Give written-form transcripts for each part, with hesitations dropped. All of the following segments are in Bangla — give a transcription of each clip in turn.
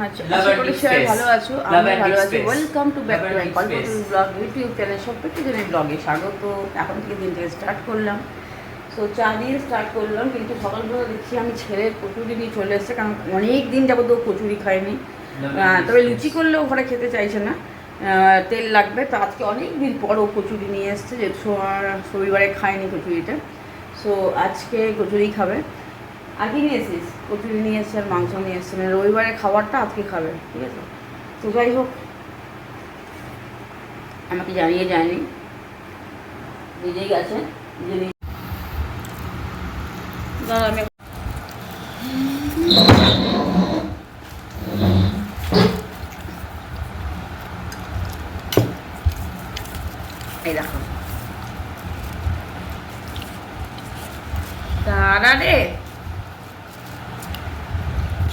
আছো? আশা করি সবাই ভালো আছো, আমি ভালো আছি। Welcome to back to my Kalpataru blog YouTube channel. সবথেকে জনের ব্লগে স্বাগত। এখন থেকে দিনটাকে স্টার্ট করলাম। সো চা দিয়ে স্টার্ট করলাম, কিন্তু সকালবেলা দেখছি আমি ছেলের কচুরি নিয়ে চলে এসছে, কারণ অনেক দিন যাবো তো কচুরি খাইনি। তবে লুচি করলেও ঘরে খেতে চাইছে না, তেল লাগবে। তো আজকে অনেক দিন পর ও কচুরি নিয়ে এসছে, যে রবিবারে খায়নি কচুরিটা। সো আজকে কচুরি খাবে। আর কি নিয়ে এসিস? কচুরি নিয়ে এসছে আর মাংস নিয়ে এসছে, মানে রবিবারের খাবারটা আজকে খাবে, ঠিক আছে? তো যাই হোক, আমাকে জানিয়ে যায়নি, নিজেই গেছে। দাঁড়া, আমি এই দেখো, দাঁড়া রে,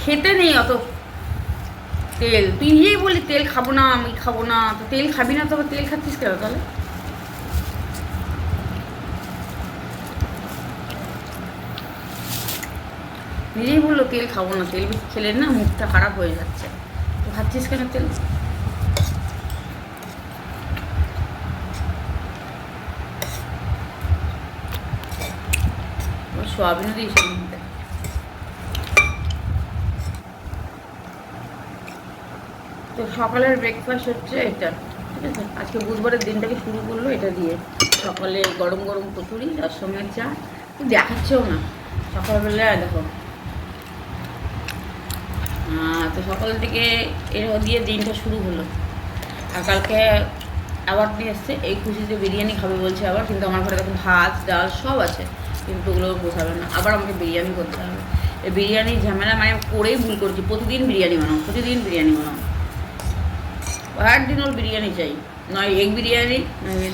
খেতে নেই অত তেল। তুই নিজেই বলি তেল খাবো না, আমি খাবো না। তো তেল খাবি না, তবে তেল খাচ্ছিস কেন তাহলে? নিজেই বললো তেল খাবো না, তেল বেশি খেলে না মুখটা খারাপ হয়ে যাচ্ছে। তো খাচ্ছিস কেন তেল? সোয়াবিনও দিয়েছি মধ্যে। তো সকালের ব্রেকফাস্ট হচ্ছে এটা, ঠিক আছে? আজকে বুধবারের দিনটাকে শুরু করলো এটা দিয়ে। সকালে গরম গরম কচুরি, তার সঙ্গে চা। দেখাচ্ছেও না সকালবেলায়, দেখো। তো সকাল থেকে এর দিয়ে দিনটা শুরু হলো। আর কালকে আবার নিয়ে এসছে, এই খুশিতে বিরিয়ানি খাবে বলছে আবার। কিন্তু আমার ঘরে দেখো ভাত ডাল সব আছে, কিন্তু ওগুলো পোষাবে না। আবার আমাকে বিরিয়ানি করতে হবে। এই বিরিয়ানি ঝামেলা মানে করেই ভুল করছি। প্রতিদিন বিরিয়ানি বানাও, প্রতিদিন বিরিয়ানি বানাও। একদিন ওর বিরিয়ানি চাই, নয় এগ বিরিয়ানি, নয়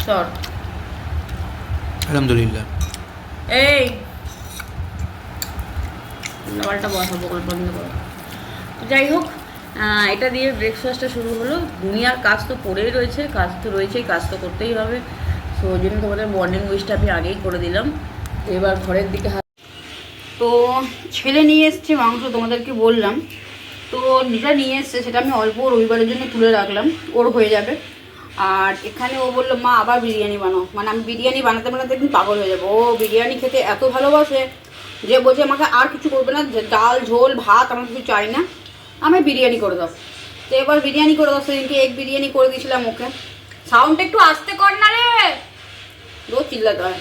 সর। আলহামদুলিল্লাহ। এই খাবারটা বসাবো, বন্ধ করো। যাই হোক, এটা দিয়ে ব্রেকফাস্টটা শুরু হলো। দুনিয়ার কাজ তো পড়েই রয়েছে, কাজ তো রয়েছেই, কাজ তো করতেই হবে। সো ওই জন্য তোমাদের মর্নিং উইশটা আমি আগেই করে দিলাম। এবার ঘরের দিকে তো ছেলে নিয়ে এসছে মাংস, তোমাদেরকে বললাম। তো যেটা নিয়ে এসছে সেটা আমি অল্প রবিবারের জন্য তুলে রাখলাম, ওর হয়ে যাবে। আর এখানে ও বললো মা আবার বিরিয়ানি বানাও। মানে আমি বিরিয়ানি বানাতে বানাতে একদিন পাগল হয়ে যাবো। ও বিরিয়ানি খেতে এত ভালোবাসে যে বলছে আমাকে আর কিছু করবে না, ডাল ঝোল ভাত আমার কিছু চাই না, আমি বিরিয়ানি করে দাও। তো এবার বিরিয়ানি করে দাও। সেদিনকে এগ বিরিয়ানি করে দিয়েছিলাম ওকে। সাউন্ডটা একটু আস্তে কর না রে, রোজ চিল্লাতে হয়।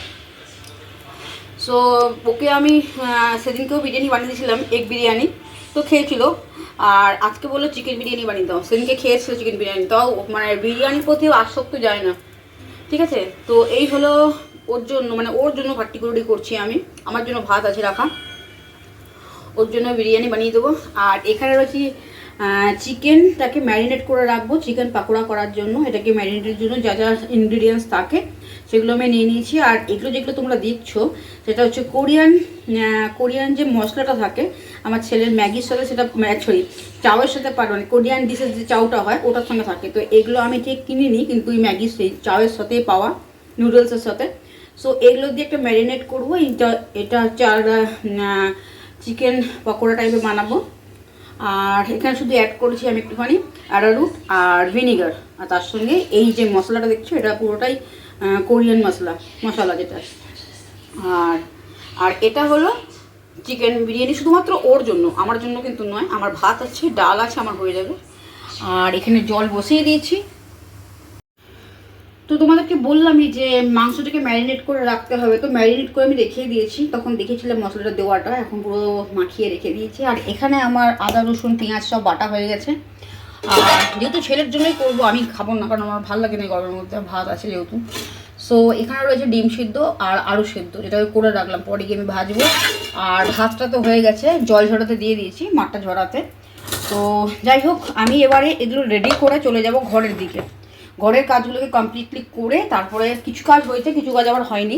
সো ওকে আমি সেদিনকেও বিরিয়ানি বানিয়ে দিয়েছিলাম, এগ বিরিয়ানি। তো খেয়েছিল। আর আজকে বললো চিকেন বিরিয়ানি বানিয়ে দাও। সেদিনকে খেয়েছিল চিকেন বিরিয়ানি, তাও মানে বিরিয়ানির প্রতিও আসক্ত যায় না, ঠিক আছে? তো এই হলো ওর জন্য, মানে ওর জন্য পার্টিকুলারলি করছি আমি। আমার জন্য ভাত আছে রাখা, ওর জন্য বিরিয়ানি বানিয়ে দেবো। আর এখানে রয়েছে চিকেনটাকে ম্যারিনেট করে রাখবো চিকেন পাকোড়া করার জন্য। এটাকে ম্যারিনেটের জন্য যা যা ইনগ্রিডিয়েন্টস থাকে সেগুলো আমি নিয়ে নিয়েছি। আর এগুলো যেগুলো তোমরা দেখছো সেটা হচ্ছে কোরিয়ান যে মশলাটা থাকে আমার ছেলের ম্যাগির সাথে, সেটা সরি চাউয়ের সাথে মানে কোরিয়ান ডিশের যে চাউটা হয় ওটার সঙ্গে থাকে। তো এগুলো আমি ঠিক কিনিনি, কিন্তু ওই ম্যাগির সেই চাউয়ের সাথেই পাওয়া, নুডলসের সাথে। সো এগুলো দিয়ে একটা ম্যারিনেট করবো। এটা হচ্ছে আর চিকেন পকোড়া টাইপের বানাবো। আর এখানে শুধু অ্যাড করেছি আমি একটুখানি অ্যারারুট আর ভিনিগার। আর তার সঙ্গে এই যে মশলাটা দেখছো এটা পুরোটাই কোরিয়ান মশলা যেটা। আর এটা হলো চিকেন বিরিয়ানি শুধুমাত্র ওর জন্য, আমার জন্য কিন্তু নয়। আমার ভাত আছে, ডাল আছে, আমার হয়ে যাবে। আর এখানে জল বসিয়ে দিয়েছি। তো তোমাদেরকে বললামই যে মাংসটাকে ম্যারিনেট করে রাখতে হবে। তো ম্যারিনেট করে আমি রেখে দিয়েছি, তখন দেখেছিলাম মশলাটা দেওয়াটা, এখন পুরো মাখিয়ে রেখে দিয়েছি। আর এখানে আমার আদা রসুন পেঁয়াজ সব বাটা হয়ে গেছে। আর যেহেতু ছেলের জন্যই করবো, আমি খাবো না, কারণ আমার ভালো লাগে না গরমের মধ্যে, ভাত আছে যেহেতু। সো এখানে রয়েছে ডিম সিদ্ধ আর আলু সিদ্ধ, যেটা করে রাখলাম, পরে গিয়ে আমি ভাজবো। আর ভাতটা তো হয়ে গেছে, জল ঝরাতে দিয়ে দিয়েছি, মাঠটা ঝরাতে। তো যাই হোক, আমি এবারে এগুলো রেডি করে চলে যাব ঘরের দিকে। ঘরের কাজগুলোকে কমপ্লিটলি করে তারপরে কিছু কাজ হয়েছে, কিছু কাজ আবার হয়নি।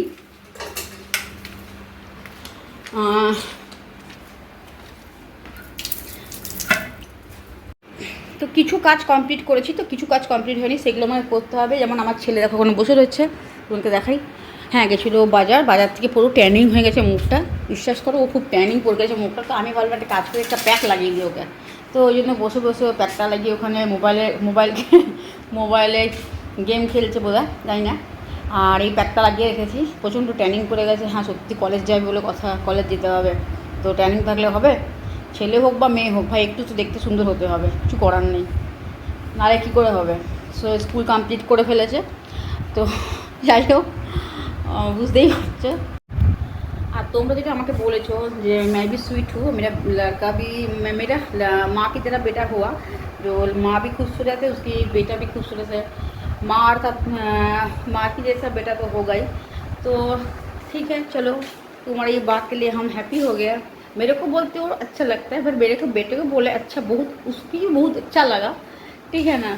তো কিছু কাজ কমপ্লিট করেছি, তো কিছু কাজ কমপ্লিট হয়নি, সেগুলো আমাকে করতে হবে। যেমন আমার ছেলে দেখো ওখানে বসে রয়েছে, তোমাকে দেখাই। হ্যাঁ, গেছিলো বাজার থেকে পুরো ট্যানিং হয়ে গেছে মুখটা। বিশ্বাস করো ও খুব ট্যানিং পড়ে গেছে মুখটা, তো আমি ভাবলাম একটা কাজ করে একটা প্যাক লাগিয়ে দিই ওকে। তো ওই জন্য বসে বসে ও প্যাকটা লাগিয়ে ওখানে মোবাইলে গেম খেলছে বোধহয়, জানি না। আর এই প্যাকটা লাগিয়ে রেখেছি, প্রচণ্ড ট্যানিং পড়ে গেছে। হ্যাঁ সত্যি কলেজ যাবে বলে কথা, কলেজ যেতে হবে, তো ট্যানিং থাকলে হবে? ছেলে হোক বা মেয়ে হোক ভাই, একটু তো দেখতে সুন্দর হতে হবে, কিছু করার নেই, নাহলে কী করে হবে। সো স্কুল কমপ্লিট করে ফেলেছে, তো যাই হোক বুঝতেই পারছো। আর তোমরা যেটা আমাকে বলেছো যে मैं भी स्वीट हूँ, मेरा लड़का भी, मेरा माँ की तरह बेटा हुआ, जो माँ भी खूबसूरत है उसकी बेटा भी खूबसूरत है, माँ अर्थात माँ की जैसा बेटा तो होगा ही। तो ठीक है चलो, तुम्हारी ये बात के लिए हम हैप्पी हो गया। मेरे को बोलते हो अच्छा लगता है, पर मेरे को बेटे को बोले अच्छा, बहुत उसकी बहुत अच्छा लगा, ठीक है ना।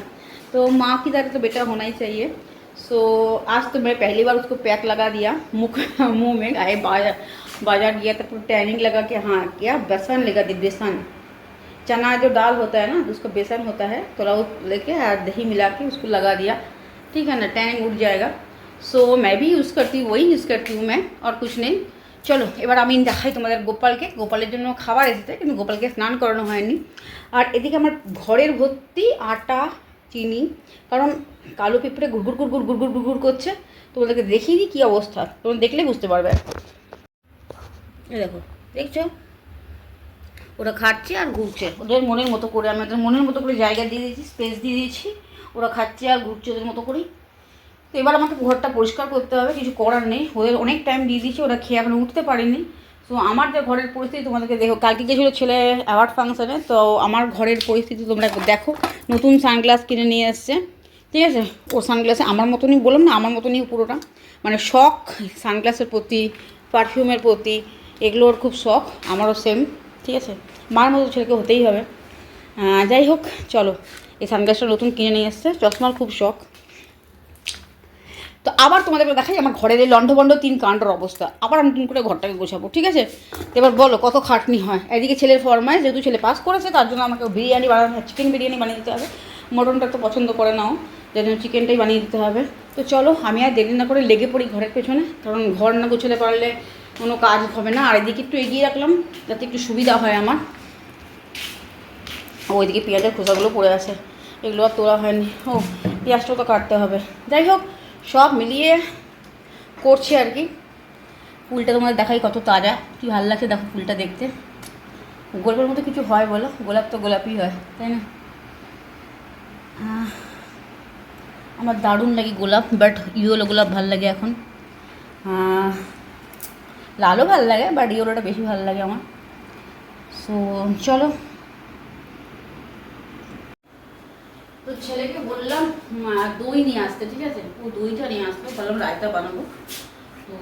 तो माँ की तरह तो बेटा होना ही चाहिए। सो आज तो मैं पहली बार उसको पैक लगा दिया मुंह में, आए बाजार गया तो टैनिंग लगा के, हाँ क्या बेसन लगा दी, बेसन चना जो दाल होता है ना उसका बेसन होता है, थोड़ा वो लेके और दही मिला के उसको लगा दिया, ठीक है ना, टैनिंग उठ जाएगा। सो मैं भी यूज़ करती हूँ, वही यूज़ करती हूँ मैं, और कुछ नहीं। চলো এবার আমি দেখাই তোমাদের গোপালের জন্য খাবার এসেছে, কিন্তু গোপালকে স্নান করানো হয়নি। আর এদিকে আমার ঘরের ভর্তি আটা চিনি, কারণ কালো পিঁপড়ে গুড়গুড় গুড়গুড় গুড়গুড় গুড়গুড় করছে। তোমাদেরকে দেখিয়ে দিই কী অবস্থা, তোমরা দেখলে বুঝতে পারবে। এই দেখো, দেখছো ওরা খাচ্ছে আর ঘুরছে ওদের মনের মতো করে, আমি ওদের মনের মতো করে জায়গা দিয়ে দিয়েছি, স্পেস দিয়ে দিয়েছি, ওরা খাচ্ছে আর ঘুরছে ওদের মতো করেই। তো এবার আমাকে ঘরটা পরিষ্কার করতে হবে, কিছু করার নেই, ওদের অনেক টাইম দিয়ে দিয়েছি, ওরা খেয়ে এখনো উঠতে পারেনি। তো আমার যে ঘরের পরিস্থিতি তোমাদেরকে দেখো, কালকে গেছিলো ছেলে অ্যাওয়ার্ড ফাংশানে, তো আমার ঘরের পরিস্থিতি তোমরা দেখো। নতুন সানগ্লাস কিনে নিয়ে এসছে, ঠিক আছে, ও সানগ্লাসে আমার মতনই, বললাম না আমার মতনই পুরোটা, মানে শখ সানগ্লাসের প্রতি, পারফিউমের প্রতি, এগুলোর খুব শখ, আমারও সেম, ঠিক আছে, মার মতো ছেলেকে হতেই হবে। যাই হোক চলো, এই সানগ্লাসটা নতুন কিনে নিয়ে এসছে, চশমার খুব শখ। তো আবার তোমাদেরকে দেখাই আমার ঘরের এই লণ্ডভণ্ড 3 কাণ্ডর অবস্থা, আবার আমি নতুন করে ঘরটাকে গোছাবো, ঠিক আছে। এবার বলো কত খাটনি হয়। এদিকে ছেলের ফরমাইশ, যেহেতু ছেলে পাস করেছে তার জন্য আমাকে বিরিয়ানি বানানো, চিকেন বিরিয়ানি বানিয়ে দিতে হবে, মটনটা তো পছন্দ করে নাও, যার জন্য চিকেনটাই বানিয়ে দিতে হবে। তো চলো আমি আর দেরি না করে লেগে পড়ি ঘরের পেছনে, কারণ ঘর না গোছালে পারলে কোনো কাজ হবে না। আর এদিকে একটু এগিয়ে রাখলাম যাতে একটু সুবিধা হয় আমার। ওইদিকে পেঁয়াজের খোসাগুলো পড়ে আছে, এগুলো আর তোলা হয়নি, ও পেঁয়াজটাও তো কাটতে হবে। যাই হোক সব মিলিয়ে করছে আর কি। ফুলটা তোমাদের দেখাই কত তাজা, কি ভালো লাগছে দেখো ফুলটা দেখতে। গোলাপের মতো কিছু হয় বলো, গোলাপ তো গোলাপই হয়, তাই না। আমার দারুণ লাগে গোলাপ, বাট ইয়েলো গোলাপ ভালো লাগে এখন, লালও ভালো লাগে, বাট ইয়েলোটা বেশি ভালো লাগে আমার। সো চলো, তো ছেলেকে বললাম দই নিয়ে আসতে, ঠিক আছে, ও দইটা নিয়ে আসতে, বললাম রায়তা বানাবো। তো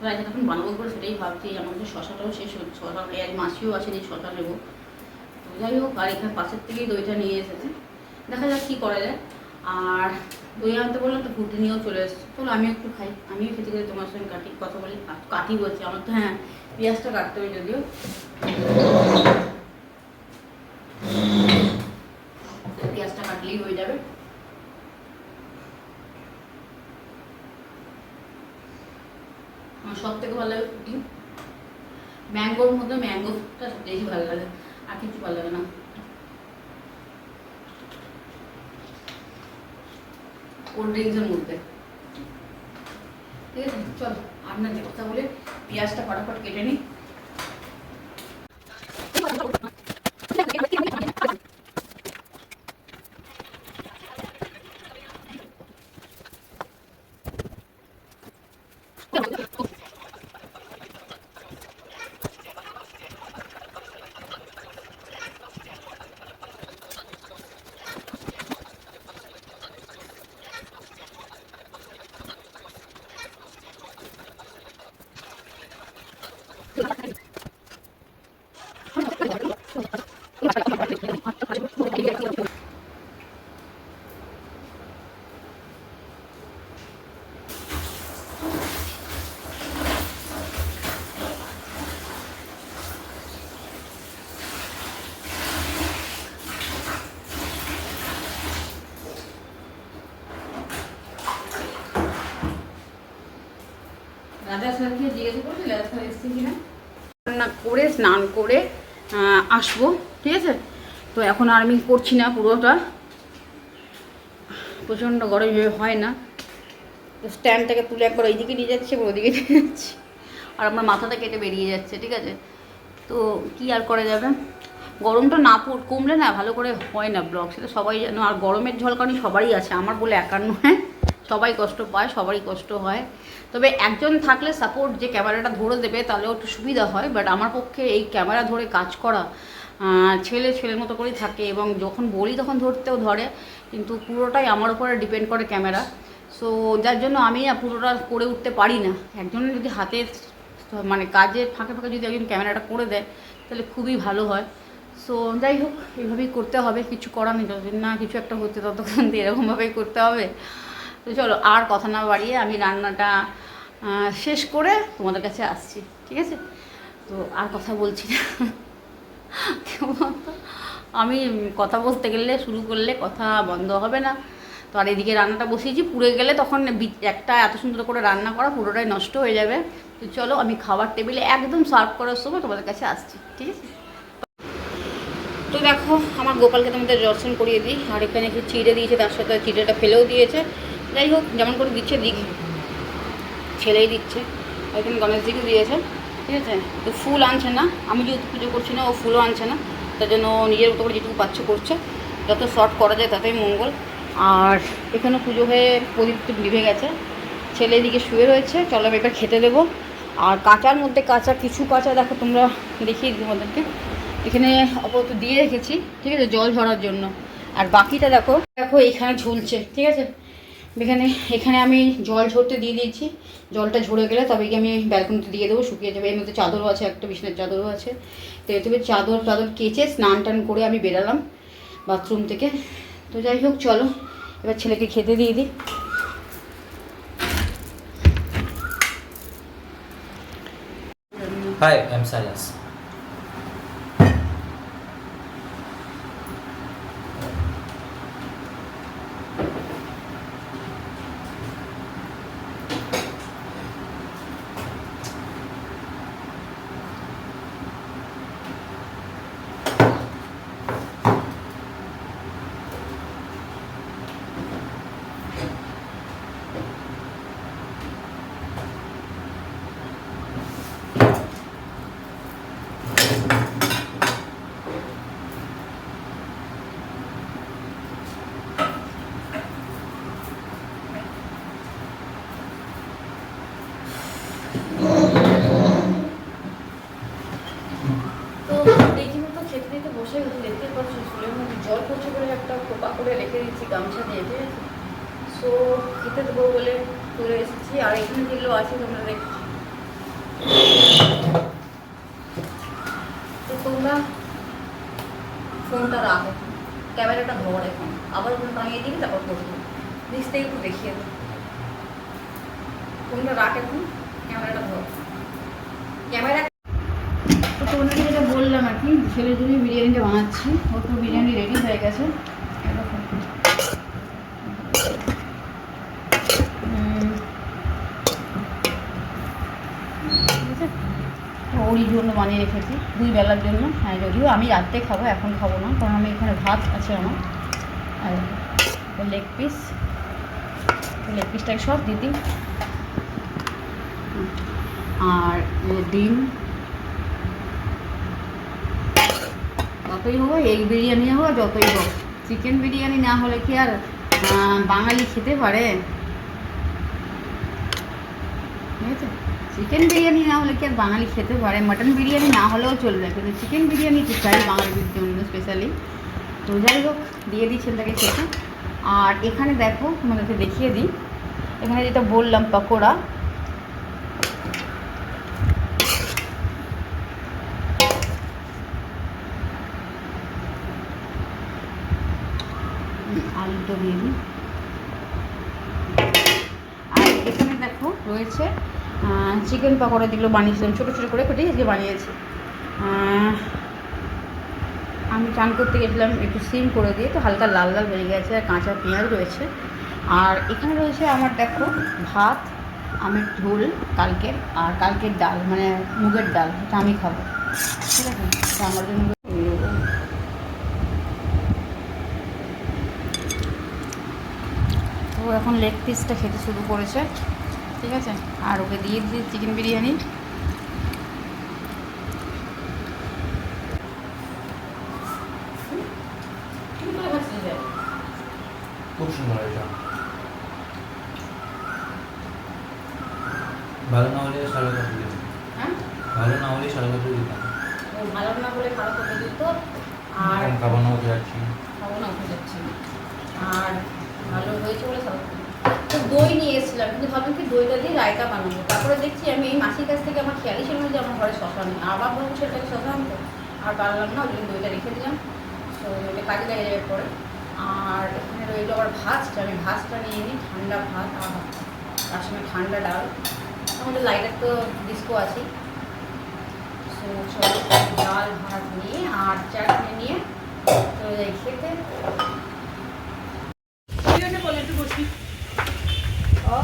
রায়তা তখন বানাবো করে সেটাই ভাবছি, আমাদের শশাটাও শেষ হচ্ছে, শশা আজ মাছিও আসেনি, শশা নেবো। তো যাই হোক, আর এখানে পাশের থেকেই দইটা নিয়ে এসেছে, দেখা যাক কী করা যায়। আর দই আনতে বললাম তো ফুটি নিয়েও চলে এসেছে, চলো আমিও একটু খাই, আমিও খেতে খেতে তোমার সঙ্গে কথা বলি, কাটি বলছি আমার তো, হ্যাঁ পেঁয়াজটা কাটতে হবে যদিও, পেঁয়াজটা কাটলেই হয়ে যাবে। আমার সব থেকে ভালো লাগে ফুটি, ম্যাঙ্গোর মধ্যে ম্যাঙ্গোটা বেশি ভালো লাগে, আর কিছু ভালো লাগে না। কোল্ড ড্রিঙ্কসের মধ্যে, ঠিক আছে চলো আর না যে কথা বলে পেঁয়াজটা ফটাফট কেটে নিই। রাজা স্যারকে জিজ্ঞেস করছি রাজা স্যার এসছে কিনা, করে স্নান করে আসবো, ঠিক আছে। তো এখন আর আমি করছি না পুরোটা, প্রচণ্ড গরম হয় না। তো স্ট্যান্ডটাকে তুলে একবার ওইদিকে নিয়ে যাচ্ছি, একবার ওইদিকে নিয়ে যাচ্ছি, আর আমার মাথাটা কেটে বেরিয়ে যাচ্ছে, ঠিক আছে। তো কি আর করা যাবে, গরমটা না কমলে না ভালো করে হয় না ব্লগ, সেটা সবাই জানো। আর গরমের ঝলকানি সবারই আছে, আমার বলে একার নয়, সবাই কষ্ট পায়, সবারই কষ্ট হয়। তবে একজন থাকলে সাপোর্ট, যে ক্যামেরাটা ধরে দেবে, তাহলেও একটু সুবিধা হয়। বাট আমার পক্ষে এই ক্যামেরা ধরে কাজ করা, ছেলের মতো করেই থাকে, এবং যখন বলি তখন ধরতেও ধরে, কিন্তু পুরোটাই আমার উপরে ডিপেন্ড করে ক্যামেরা। সো যার জন্য আমি পুরোটা করে উঠতে পারি না। একজনের যদি হাতে মানে কাজের ফাঁকে ফাঁকে যদি একজন ক্যামেরাটা করে দেয় তাহলে খুবই ভালো হয়। সো যাই হোক, এইভাবেই করতে হবে, কিছু করার নেই। যতদিন না কিছু একটা হচ্ছে ততক্ষণ তো এরকমভাবেই করতে হবে। তো চলো আর কথা না বাড়িয়ে আমি রান্নাটা শেষ করে তোমাদের কাছে আসছি, ঠিক আছে। তো আর কথা বলছি না, আমি কথা বলতে গেলে, শুরু করলে কথা বন্ধ হবে না। তো আর এদিকে রান্নাটা বসিয়েছি, পুড়ে গেলে তখন একটা এত সুন্দর করে রান্না করা পুরোটাই নষ্ট হয়ে যাবে। তো চলো আমি খাবার টেবিলে একদম সার্ভ করার সময় তোমাদের কাছে আসছি, ঠিক আছে। তো দেখো আমার গোপালকে তোমাদের দর্শন করিয়ে দিই। আর এখানে একটু চিড়ে দিয়েছে, তার সাথে চিড়েটা ফেলেও দিয়েছে। যাই হোক, যেমন করে দিচ্ছে দিক, ছেলেই দিচ্ছে। এখানে গণেশজিকে দিয়েছে, ঠিক আছে। তো ফুল আনছে না, আমি যেহেতু পুজো করছি না, ও ফুলও আনছে না, তার জন্য নিজের মতো করে যেটুকু পাচ্ছে করছে। যত শর্ট করা যায় ততই মঙ্গল। আর এখানে পুজো হয়ে প্রদীপ তো নিভে গেছে, ছেলে এদিকে শুয়ে রয়েছে। চলো আমি এবার খেতে দেবো। আর কাঁচার মধ্যে কিছু কাঁচা দেখো তোমরা, দেখিয়ে দিই তোমাদেরকে। এখানে আপাতত দিয়ে রেখেছি, ঠিক আছে, জল ঝরার জন্য। আর বাকিটা দেখো দেখো এখানে ঝুলছে, ঠিক আছে। এখানে আমি জল ঝরতে দিয়ে দিয়েছি। জলটা ঝরে গেলে তবে কি আমি ব্যালকনিতে দিয়ে দেবো, শুকিয়ে যাবে। এর মধ্যে চাদরও আছে, একটা বিছানার চাদরও আছে। তো এতে চাদর কেচে স্নান টান করে আমি বেরালাম বাথরুম থেকে। তো যাই হোক, চলো এবার ছেলেকে খেতে দিয়ে দিই। Hi, I'm Silas. বসে দেখতে পাচ্ছি চুলের মধ্যে জল পড়ছে বলে একটা খোপা করে রেখে দিচ্ছি গামছা দিয়ে, ঠিক আছে। সো খেতে দেবো বলে চলে এসেছি। আর এখানে যেগুলো আছে তোমরা দেখছি, তো তোমরা ফোনটা রাখো, ক্যামেরাটা ধর, এখন আবার ফোন ভাঙিয়ে দিবি, তারপর করবো। নিচ থেকে একটু দেখিয়ে দেবো, ফোনটা রাখ এখন, ক্যামেরাটা ধর, ক্যামেরা। তো তোমাদেরকে যেটা বললাম আর কি, ছেলের জন্য বিরিয়ানিটা বানাচ্ছি। ওর তো বিরিয়ানি রেডি হয়ে গেছে, ঠিক আছে। ওরই জন্য বানিয়ে রেখেছি, 2 বেলার জন্য। হ্যাঁ, যদিও আমি রাত্রে খাবো, এখন খাবো না, কারণ আমি এখানে ভাত আছে আমার। আর লেগ পিসটাকে সব দিদি। আর ডিম, যতই হোক এগ বিরিয়ানি হোক, যতই হোক চিকেন বিরিয়ানি না হলে কি আর বাঙালি খেতে পারে, ঠিক আছে। চিকেন বিরিয়ানি না হলে কি আর বাঙালি খেতে পারে। মাটন বিরিয়ানি না হলেও চলবে, কিন্তু চিকেন বিরিয়ানি তো চাই বাঙালির জন্য স্পেশালি। তো যাই হোক, দিয়ে দিই ছেলেটাকে খেতে। আর এখানে দেখো তোমাদেরকে দেখিয়ে দিই, এখানে যেটা বললাম পকোড়া, আলুটা দিয়ে দিই। আর এখানে দেখো রয়েছে চিকেন পকোড়া, যেগুলো বানিয়েছিলাম ছোটো ছোটো করে কেটে আজকে বানিয়েছি। আমি চান করতে গেছিলাম একটু সিম করে দিয়ে, তো হালকা লাল লাল হয়ে গেছে। আর কাঁচা পেঁয়াজ রয়েছে। আর এখানে রয়েছে আমার দেখো ভাত, আমের ঝোল কালকের, আর কালকের ডাল মানে মুগের ডাল, এটা আমি খাবো। ঠিক আছে, আমার জন্য ও এখন লেগ পিসটা খেতে শুরু করেছে। ঠিক আছে, আর ওকে দিয়ে দিই চিকেন বিরিয়ানি। খুব সুন্দর এটা, ভালো না হলে সারা কথা দিতাম। হ্যাঁ, ভালো না হলে সারা কথা দিতাম। ভালো না বলে খারাপ কথা দিত। আর খাবার না হতে যাচ্ছি, খাবো না, উঠে যাচ্ছি। আর ভালো হয়েছে বলে সব তো দই নিয়ে এসেছিলাম, কিন্তু ভাবলাম কি দইটা দিয়ে রায়তা বানাবো। তারপরে দেখছি আমি এই মাসির কাছ থেকে আমার খেয়ালই ছিল না যে আমার ঘরে শশা নেই। আবার ভাববো সেটাকে শশা আনতো, আর পারলাম না, ওই জন্য দইটা রেখে দিলাম। তো দইটা কাজে লেগে যাবে পরে। আর এখানে রইল আবার ভাতটা, আমি ভাতটা নিয়ে নিই, ঠান্ডা ভাত আর তার সঙ্গে ঠান্ডা ডাল। আমাদের লাইটার তো ডিস্কো আছে। তো সব ডাল ভাত নিয়ে আর চাটনি নিয়ে চলে যাই খেতে।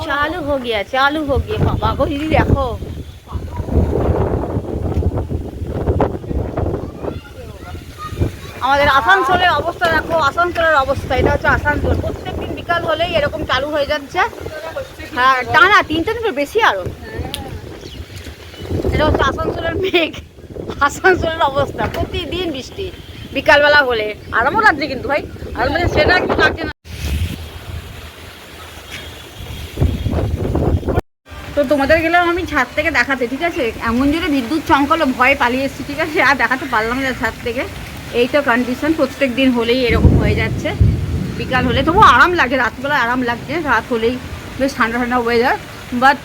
चालू हो गया बाबा को दीदी देखो। আমাদের আসানসোলের অবস্থা দেখো, আসানসোলের অবস্থা এটা হচ্ছে আসানসোল। প্রত্যেকদিন বিকাল হলেই এরকম চালু হয়ে যাচ্ছে। হ্যাঁ, টানা 3 দিন বেশি আরো। এটা হচ্ছে আসানসোলের মেঘ, আসানসোলের অবস্থা। প্রতিদিন বৃষ্টি বিকালবেলা হলে। আরামও লাগছে কিন্তু ভাই, আর সেটা একটু লাগছে না। তো তোমাদের গেলাম আমি ছাদ থেকে দেখাতে। ঠিক আছে, এমন জোরে বিদ্যুৎ চমকালো, ভয় পালিয়ে এসেছি। ঠিক আছে, আর দেখাতে পারলাম না ছাদ থেকে। এই তো কন্ডিশন, প্রত্যেক দিন হলেই এরকম হয়ে যাচ্ছে। বিকাল হলে তবুও আরাম লাগে, রাতবেলায় আরাম লাগছে, রাত হলেই বেশ ঠান্ডা ঠান্ডা ওয়েদার। বাট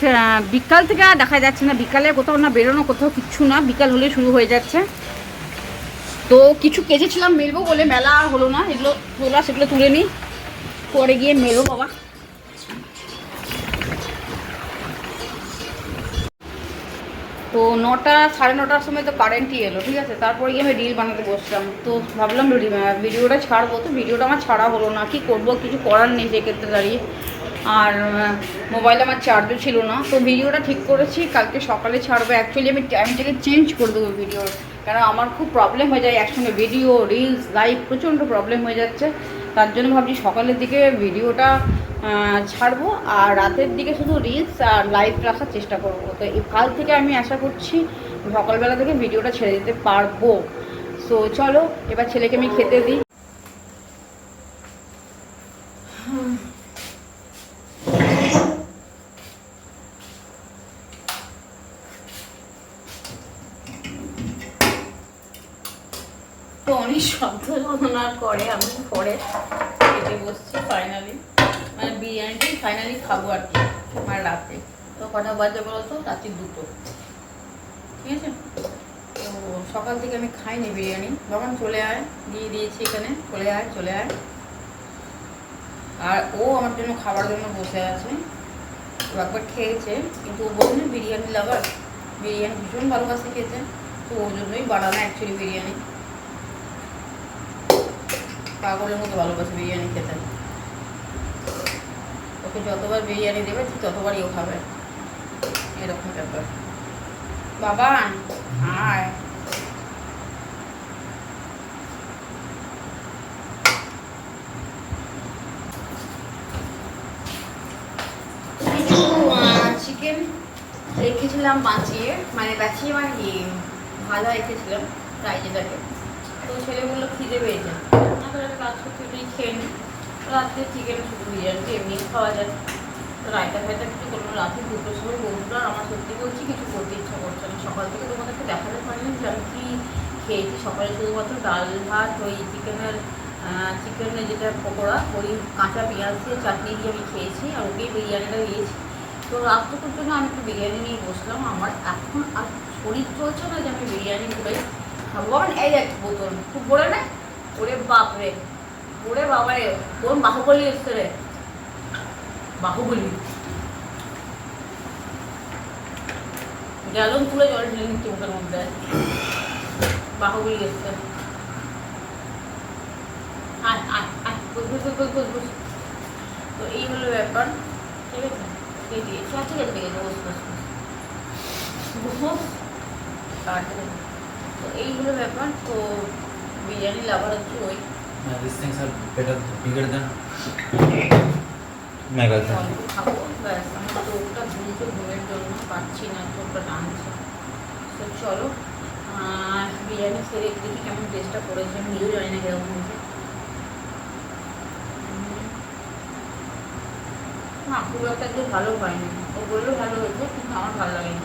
বিকাল থেকে আর দেখা যাচ্ছে না, বিকালে কোথাও না বেরোনো, কোথাও কিচ্ছু না, বিকাল হলেই শুরু হয়ে যাচ্ছে। তো কিছু কেচেছিলাম মেলবো বলে, মেলা আর হলো না। এগুলো তোলা, সেগুলো তুলে নিই, পরে গিয়ে মেলবো বাবা। তো 9টা 9:30টার সময় তো কারেন্টই এলো। ঠিক আছে, তারপরে গিয়ে আমি রিল বানাতে বসলাম। তো ভাবলাম ভিডিওটা ছাড়বো, তো ভিডিওটা আমার ছাড়া হলো না। কি করব, কিছু করার নেই সেক্ষেত্রে দাঁড়িয়ে। আর মোবাইলে আমার চার্জও ছিল না। তো ভিডিওটা ঠিক করেছি কালকে সকালে ছাড়বো। অ্যাকচুয়ালি আমি টাইমটাকে চেঞ্জ করে দেবো ভিডিওর, কারণ আমার খুব প্রবলেম হয়ে যায় একসঙ্গে ভিডিও, রিলস, লাইভ, প্রচণ্ড প্রবলেম হয়ে যাচ্ছে। তার জন্য ভাবছি সকালের দিকে ভিডিওটা ছাড়বো, আর রাতের দিকে শুধু রিলস আর লাইভ রাখার চেষ্টা করবো। তো কাল থেকে আমি আশা করছি সকালবেলা থেকে ভিডিওটা ছেড়ে দিতে পারবো। সো চলো এবার ছেলেকে আমি খেতে দিই। তো অনেক শব্দ সাধনার করে আমি পরে খেতে বসছি ফাইনালি, মানে বিরিয়ানিটাই ফাইনালি খাবো আর কি, আমার রাতে। তো কটা বাজে বলতো? রাত্রি 2টো। ঠিক আছে, তো সকাল থেকে আমি খাইনি বিরিয়ানি। বাবা চলে আয়, দিয়ে দিয়েছি এখানে, চলে আয় চলে আয়। আর ও আমার জন্য খাবার জন্য বসে আছে। ও একবার খেয়েছে, কিন্তু ও বলছে না বিরিয়ানি লাভার, বিরিয়ানি ভীষণ ভালোবাসে খেতে। তো ওর জন্যই বানানো অ্যাকচুয়ালি বিরিয়ানি। পাগলের মতো ভালোবাসে বিরিয়ানি খেতে। ওকে যতবার বিরিয়ানি দেবে ঠিক ততবারই ও খাবে, এরকম ব্যাপার। বাবা হায়, চিকেন রেখেছিলাম বাঁচিয়ে, মানে বাঁচিয়ে মানে কি ভাজা রেখেছিলাম ফ্রাইজেটাকে। তো ছেলে বললো খিদে পেয়েছে, কাজ করতে খেয়ে নিই। রাত্রে চিকেন শুধু বিরিয়ানি এমনি খাওয়া যায়। তো রায়তা ফায়তা কিছু করলো রাতে 2টোর সময়। বন্ধুরা আমার সত্যি বলছি কিছু করতে ইচ্ছা করছে না। সকাল থেকে তোমাদেরকে দেখাতে পারিনি যে আমি কী খেয়েছি। সকালে শুধুমাত্র ডাল ভাত, ওই চিকেনের যেটা পকোড়া, ওই কাঁচা পেঁয়াজ দিয়ে চাটনি দিয়ে আমি খেয়েছি, আর ওকেই বিরিয়ানিটা দিয়েছি। তো রাতটুকুর জন্য আমি একটু বিরিয়ানি নিয়ে বসলাম। আমার এখন আর শরীর চলছে না যে আমি বিরিয়ানি করে খাবো। এই এক বোতল খুব বড় না, ওরে বাপ রে, ওরে বাবা রে, কোন বাহুবলী এসছে রে, বাহুবলী। গ্যালন তুলে জল ঢেলে নিচ্ছে মুখের মধ্যে, বাহুবলী এসছে। তো এই হলো ব্যাপার। ঠিক আছে, এই দিয়েছি, ঠিক আছে, ঠিক আছে, বস বস বস। তো এইগুলো ব্যাপার। তো বিরিয়ানি লাভার হচ্ছে ওই These things are better, bigger than magazine. অল্প খাবো ব্যাস। আমার চোখটা ঘুমছে, ঘুমের জন্য পাচ্ছি না, চোখটা টানছে। তো চলো বিরিয়ানি সেরে দেখি কেমন টেস্টটা করেছে, আমি নিজেও জানি না কিরকম হয়েছে। না খুব একটা একটু ভালো হয়নি, ও বললেও ভালো হয়েছে কিন্তু আমার ভালো লাগেনি।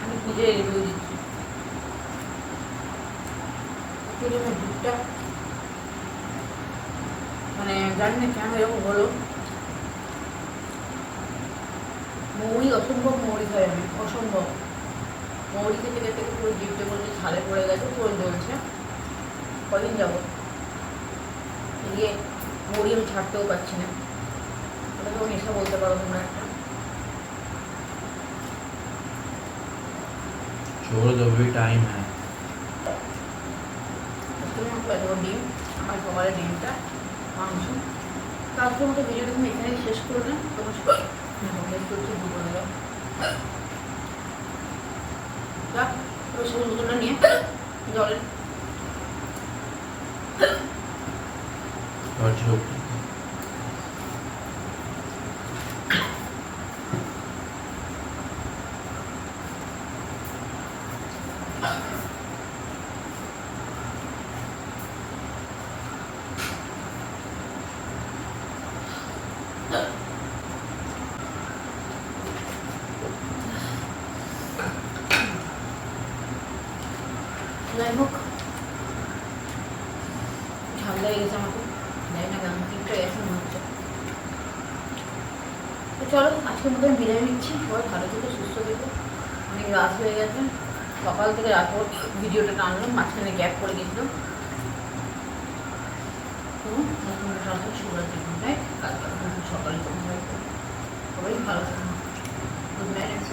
আমি নিজে রিভিউ দিচ্ছি। আমার দুধটা মানে জানি না কেন এরকম হলো, মৌরি অসম্ভব মৌরি খাই আমি, অসম্ভব মৌরি খেতে খেতে পুরো জিভটা বলছে ছালে পড়ে গেছে, পুরো জ্বলছে। কদিন যাবো এদিকে মৌরি আমি ছাড়তেও পারছি না, ওটাকেও নেশা বলতে পারো তোমরা একটা। छोड़ दो, अभी टाइम है। তুমি আমাকে এত ডিম, আমার সকালে ডিমটা মাংস। তো আজকের মতো ভিডিওটা তুমি এখানেই শেষ করলে, তোমার চলছে দুপুরে যাও যাক, ওই সবুজ বোতলটা নিয়ে জলের और जो যাই হোক ঝাল লেগে গেছে আমাকে, জানি না কেমন ঠিকটা গেছে মনে হচ্ছে। তো চলো আজকের মতো আমি বিদায় নিচ্ছি, সবাই ভালো থেকো, সুস্থ থেকো। অনেক রাত হয়ে গেছে, সকাল থেকে রাত ভিডিওটা টানলাম, মাঝখানে গ্যাপ করে গেছিলাম। তো নতুন একটা শুভরাত্রি, গুড নাইট। কালকে সকালে তোমার সবাই ভালো থাকুন, গুড নাইট অ্যান্ড